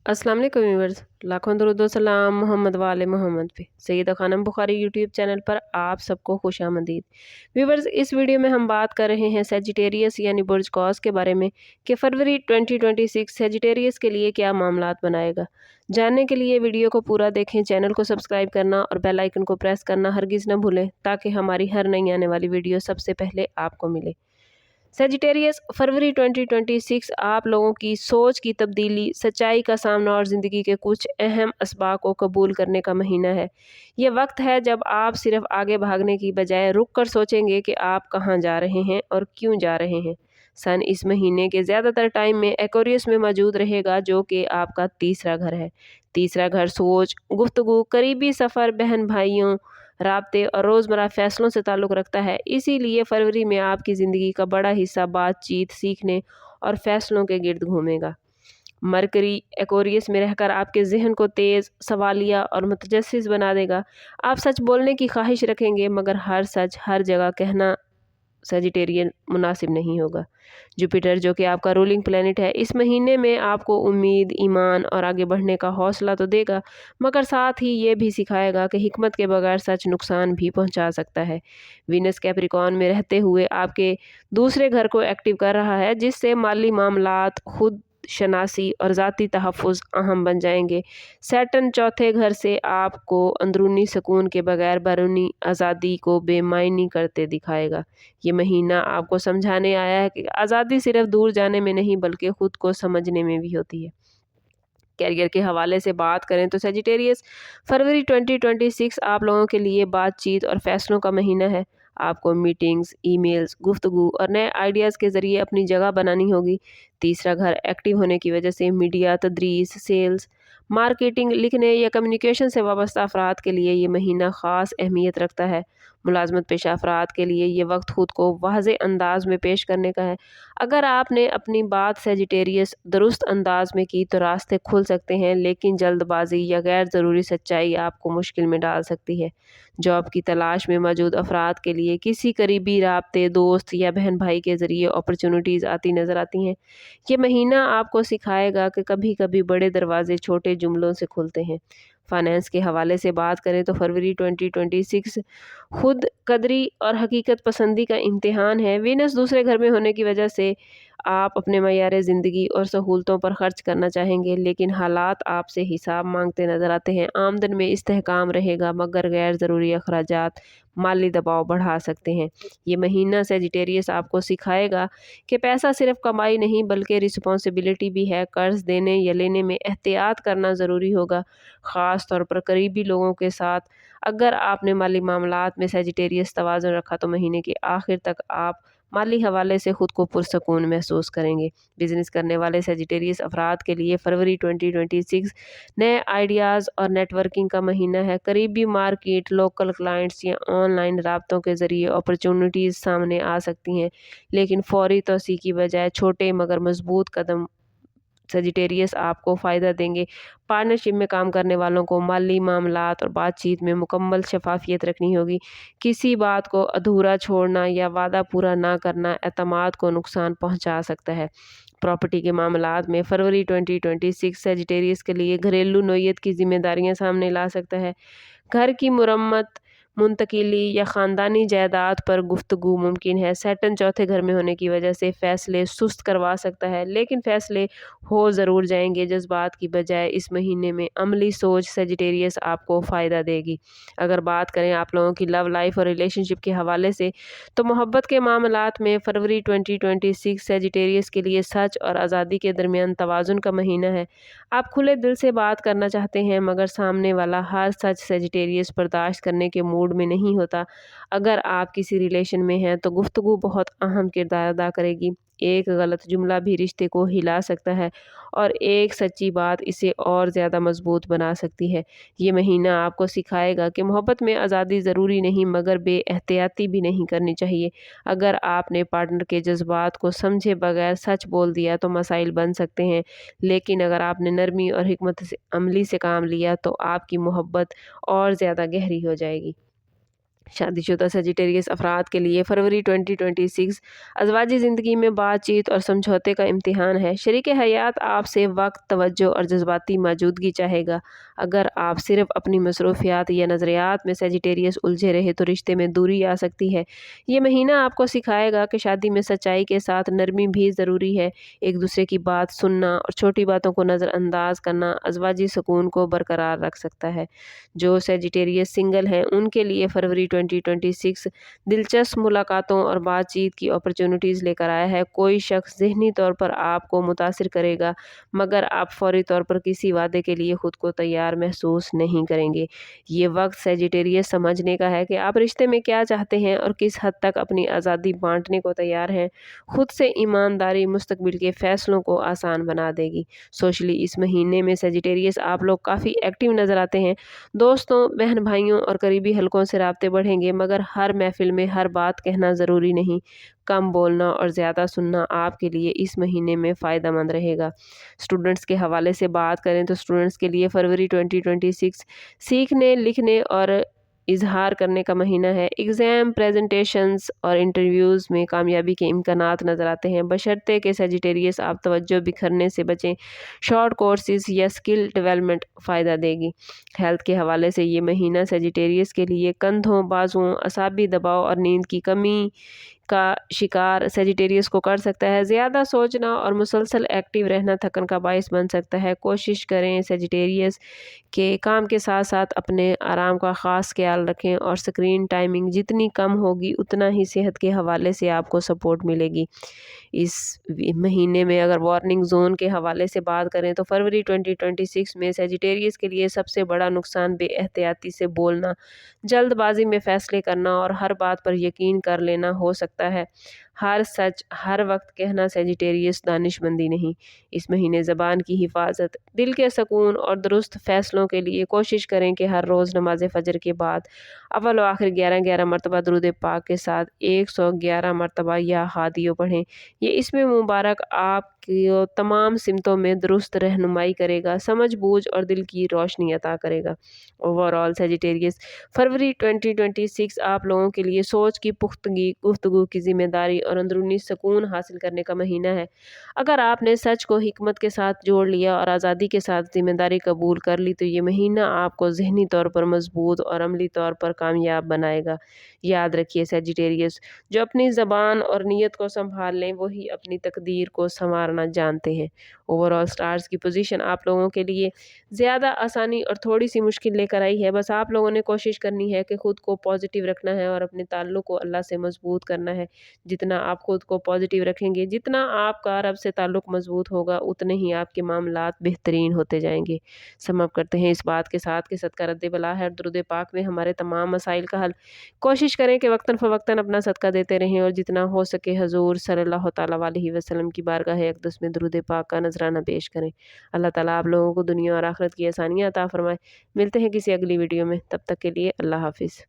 अस्सलाम वालेकुम व्यूअर्स, लाखों दरूद व सलाम मोहम्मद वाले मोहम्मद पे। सैयदा खानम बुखारी यूट्यूब चैनल पर आप सबको खुशामदीद। व्यूअर्स, इस वीडियो में हम बात कर रहे हैं सेजिटेरियस यानी बुर्ज कौस के बारे में कि फरवरी 2026 सेजिटेरियस के लिए क्या मामलात बनाएगा। जानने के लिए वीडियो को पूरा देखें, चैनल को सब्सक्राइब करना और बेल आइकन को प्रेस करना हरगिज़ न भूलें ताकि हमारी हर नई आने वाली वीडियो सबसे पहले आपको मिले। सेजिटेरियस फरवरी 2026 आप लोगों की सोच की तब्दीली, सच्चाई का सामना और ज़िंदगी के कुछ अहम असबाब को कबूल करने का महीना है। ये वक्त है जब आप सिर्फ आगे भागने की बजाय रुक कर सोचेंगे कि आप कहाँ जा रहे हैं और क्यों जा रहे हैं। सन इस महीने के ज़्यादातर टाइम में एक्वेरियस में मौजूद रहेगा, जो कि आपका तीसरा घर है। तीसरा घर सोच, गुफ्तगू, करीबी सफ़र, बहन भाइयों, राब्ते और रोज़मर्रा फ़ैसलों से ताल्लुक़ रखता है। इसीलिए फरवरी में आपकी ज़िंदगी का बड़ा हिस्सा बातचीत, सीखने और फ़ैसलों के गिर्द घूमेगा। मरकरी एक्वेरियस में रहकर आपके ज़हन को तेज़, सवालिया और मुतजस्सिस बना देगा। आप सच बोलने की ख्वाहिश रखेंगे, मगर हर सच हर जगह कहना सेजिटेरियन मुनासिब नहीं होगा। जुपिटर, जो कि आपका रूलिंग प्लैनेट है, इस महीने में आपको उम्मीद, ईमान और आगे बढ़ने का हौसला तो देगा, मगर साथ ही ये भी सिखाएगा कि हिकमत के बगैर सच नुकसान भी पहुंचा सकता है। वीनस कैप्रिकॉर्न में रहते हुए आपके दूसरे घर को एक्टिव कर रहा है, जिससे माली मामलात, खुद शनासी और ज़ाती तहफ़्फ़ुज़ अहम बन जाएंगे। सैटर्न चौथे घर से आपको अंदरूनी सुकून के बगैर बैरूनी आज़ादी को बेमायनी करते दिखाएगा। ये महीना आपको समझाने आया है कि आज़ादी सिर्फ दूर जाने में नहीं बल्कि खुद को समझने में भी होती है। कैरियर के हवाले से बात करें तो सेजिटेरियस फरवरी 2026 आप लोगों के लिए बातचीत और फैसलों का महीना है। आपको मीटिंग्स, ईमेल्स, गुफ्तगू और नए आइडियाज़ के ज़रिए अपनी जगह बनानी होगी। तीसरा घर एक्टिव होने की वजह से मीडिया, तदरीस, सेल्स, मार्केटिंग, लिखने या कम्युनिकेशन से वाबस्ता अफराद के लिए ये महीना ख़ास अहमियत रखता है। मुलाजमत पेशा अफराद के लिए ये वक्त खुद को वाज़े अंदाज में पेश करने का है। अगर आपने अपनी बात सेजिटेरियस दुरुस्त अंदाज में की तो रास्ते खुल सकते हैं, लेकिन जल्दबाजी या गैर ज़रूरी सच्चाई आपको मुश्किल में डाल सकती है। जॉब की तलाश में मौजूद अफराद के लिए किसी करीबी राब्ते, दोस्त या बहन भाई के ज़रिए अपॉर्चुनिटीज़ आती नज़र आती हैं। ये महीना आपको सिखाएगा कि कभी कभी बड़े दरवाजे छोटे जुमलों से खुलते हैं। फाइनेंस के हवाले से बात करें तो फरवरी 2026 खुद कदरी और हकीकत पसंदी का इम्तिहान है। वीनस दूसरे घर में होने की वजह से आप अपने मयार ज़िंदगी और सहूलतों पर खर्च करना चाहेंगे, लेकिन हालात आपसे हिसाब मांगते नज़र आते हैं। आमदन में इस्तेहकाम रहेगा, मगर गैर ज़रूरी अखराजात माली दबाव बढ़ा सकते हैं। ये महीना सेजिटेरियस आपको सिखाएगा कि पैसा सिर्फ कमाई नहीं बल्कि रिस्पॉन्सिबिलिटी भी है। कर्ज देने या लेने में एहतियात करना ज़रूरी होगा, ख़ास तौर पर करीबी लोगों के साथ। अगर आपने माली मामलात में सेजिटेरियस तवाज़ुन रखा तो महीने के आखिर तक आप माली हवाले से खुद को पुरसकून महसूस करेंगे। बिजनेस करने वाले सेजिटेरियस अफराद के लिए फरवरी 2026 नए आइडियाज़ और नेटवर्किंग का महीना है। करीबी मार्केट, लोकल क्लाइंट्स या ऑनलाइन राब्तों के ज़रिए अपॉर्चुनिटीज़ सामने आ सकती हैं, लेकिन फौरी तोसी की बजाय छोटे मगर मजबूत कदम सेजिटेरियस आपको फ़ायदा देंगे। पार्टनरशिप में काम करने वालों को माली मामलात और बातचीत में मुकम्मल शफाफियत रखनी होगी। किसी बात को अधूरा छोड़ना या वादा पूरा ना करना एतमाद को नुकसान पहुंचा सकता है। प्रॉपर्टी के मामलात में फरवरी 2026 सेजिटेरियस के लिए घरेलू नोयत की जिम्मेदारियां सामने ला सकता है। घर की मुरम्मत, मुंतकिली या ख़ानदानी जायदाद पर गुफ्तगू मुमकिन है। सैटर्न चौथे घर में होने की वजह से फ़ैसले सुस्त करवा सकता है, लेकिन फ़ैसले हो ज़रूर जाएंगे। जज्बात की बजाय इस महीने में अमली सोच सेजिटेरियस आपको फ़ायदा देगी। अगर बात करें आप लोगों की लव लाइफ और रिलेशनशिप के हवाले से तो मोहब्बत के मामलात में फरवरी 2026 सेजिटेरियस के लिए सच और आज़ादी के दरमियान तवाज़ुन का महीना है। आप खुले दिल से बात करना चाहते हैं, मगर सामने वाला हर सच सेजिटेरियस बर्दाश्त करने के मूड में नहीं होता। अगर आप किसी रिलेशन में हैं तो गुफ्तगू बहुत अहम किरदार अदा करेगी। एक गलत जुमला भी रिश्ते को हिला सकता है और एक सच्ची बात इसे और ज़्यादा मजबूत बना सकती है। ये महीना आपको सिखाएगा कि मोहब्बत में आज़ादी ज़रूरी नहीं, मगर बेएहतियाती भी नहीं करनी चाहिए। अगर आपने पार्टनर के जज्बात को समझे बगैर सच बोल दिया तो मसाइल बन सकते हैं, लेकिन अगर आपने नरमी और हिकमत से अमली से काम लिया तो आपकी मोहब्बत और ज़्यादा गहरी हो जाएगी। शादी शुदा सेजिटेरियस अफराद के लिए फरवरी 2026 अज़वाजी ज़िंदगी में बातचीत और समझौते का इम्तिहान है। शरीक हयात आपसे वक्त, तवज्जो और जज्बाती मौजूदगी चाहेगा। अगर आप सिर्फ अपनी मसरूफियात या नज़रियात में सेजिटेरियस उलझे रहे तो रिश्ते में दूरी आ सकती है। ये महीना आपको सिखाएगा कि शादी में सच्चाई के साथ नरमी भी ज़रूरी है। एक दूसरे की बात सुनना और छोटी बातों को नज़रअंदाज करना अज़वाजी सुकून को बरकरार रख सकता है। जो सेजिटेरियस सिंगल हैं उनके लिए फरवरी 2026 दिलचस्प मुलाकातों और बातचीत की अपॉर्चुनिटीज़ लेकर आया है। कोई शख्स ज़हनी तौर पर आपको मुतासिर करेगा, मगर आप फौरी तौर पर किसी वादे के लिए खुद को तैयार महसूस नहीं करेंगे। ये वक्त सेजिटेरियस समझने का है कि आप रिश्ते में क्या चाहते हैं और किस हद तक अपनी आज़ादी बांटने को तैयार हैं। खुद से ईमानदारी मुस्तकबिल के फैसलों को आसान बना देगी। सोशली इस महीने में सेजिटेरियस आप लोग काफ़ी एक्टिव नज़र आते हैं। दोस्तों, बहन भाइयों और करीबी हलकों से राब्ते बढ़ेंगे, मगर हर महफिल में हर बात कहना ज़रूरी नहीं। कम बोलना और ज़्यादा सुनना आपके लिए इस महीने में फ़ायदेमंद रहेगा। स्टूडेंट्स के हवाले से बात करें तो स्टूडेंट्स के लिए फरवरी 2026 सीखने, लिखने और इज़हार करने का महीना है। एग्ज़ाम, प्रेजेंटेशंस और इंटरव्यूज़ में कामयाबी के इम्कानात नज़र आते हैं, बशर्ते कि सेजिटेरियस आप तवज्जो बिखरने से बचें। शॉर्ट कोर्सेज़ या स्किल डेवलपमेंट फ़ायदा देगी। हेल्थ के हवाले से ये महीना सेजिटेरियस के लिए कंधों, बाजुओं, असाबी दबाव और नींद की कमी का शिकार सेजिटेरियस को कर सकता है। ज़्यादा सोचना और मुसलसल एक्टिव रहना थकन का बायस बन सकता है। कोशिश करें सेजिटेरियस के काम के साथ साथ अपने आराम का ख़ास ख्याल रखें और स्क्रीन टाइमिंग जितनी कम होगी उतना ही सेहत के हवाले से आपको सपोर्ट मिलेगी। इस महीने में अगर वार्निंग ज़ोन के हवाले से बात करें तो फरवरी 2026 में सेजिटेरियस के लिए सबसे बड़ा नुकसान बेएहतियाती से बोलना, जल्दबाजी में फ़ैसले करना और हर बात पर यकीन कर लेना हो सकता है। हर सच हर वक्त कहना सेजिटेरियस दानिशमंदी नहीं। इस महीने ज़बान की हिफाजत, दिल के सुकून और दुरुस्त फ़ैसलों के लिए कोशिश करें कि हर रोज़ नमाज़ फ़जर के बाद अव्वल व आखिर 11-11 मरतबा दुरूद पाक के साथ 111 मरतबा या हादियो पढ़ें। ये इसमें मुबारक आपकी तमाम सिमतों में दुरुस्त रहनुमाई करेगा, समझ बूझ और दिल की रोशनी अता करेगा। ओवरऑल सेजिटेरियस फरवरी 2026 आप लोगों के लिए सोच की पुख्तगी, गुफ्तगू की ज़िम्मेदारी और अंदरूनी सुकून हासिल करने का महीना है। अगर आपने सच को हिकमत के साथ जोड़ लिया और आज़ादी के साथ ज़िम्मेदारी कबूल कर ली तो ये महीना आपको ज़हनी तौर पर मजबूत और अमली तौर पर कामयाब बनाएगा। याद रखिए सेजिटेरियस, जो अपनी ज़बान और नीयत को संभाल लें वही अपनी तकदीर को संवारना जानते हैं। ओवरऑल स्टार्स की पोजीशन आप लोगों के लिए ज़्यादा आसानी और थोड़ी सी मुश्किल लेकर आई है। बस आप लोगों ने कोशिश करनी है कि खुद को पॉजिटिव रखना है और अपने ताल्लुक़ को अल्लाह से मजबूत करना है। जितना आप खुद को पॉजिटिव रखेंगे, जितना आपका रब से ताल्लुक़ मजबूत होगा, उतने ही आपके मामलात बेहतरीन होते जाएंगे। सम अप करते हैं इस बात के साथ कि सदका रद्द बला है और दुरूद पाक में हमारे तमाम मसाइल का हल। कोशिश करें कि वक्तन फ़वक्तन अपना सदका देते रहें और जितना हो सके हजूर सल्लल्लाहु तआला अलैहि वसल्लम की बारगाह अक़दस में दुरूद पाक का नजराना पेश करें। अल्लाह ताला आप लोगों को दुनिया और आखिरत की आसानियाँ अता फरमाए। मिलते हैं किसी अगली वीडियो में, तब तक के लिए अल्लाह हाफिज़।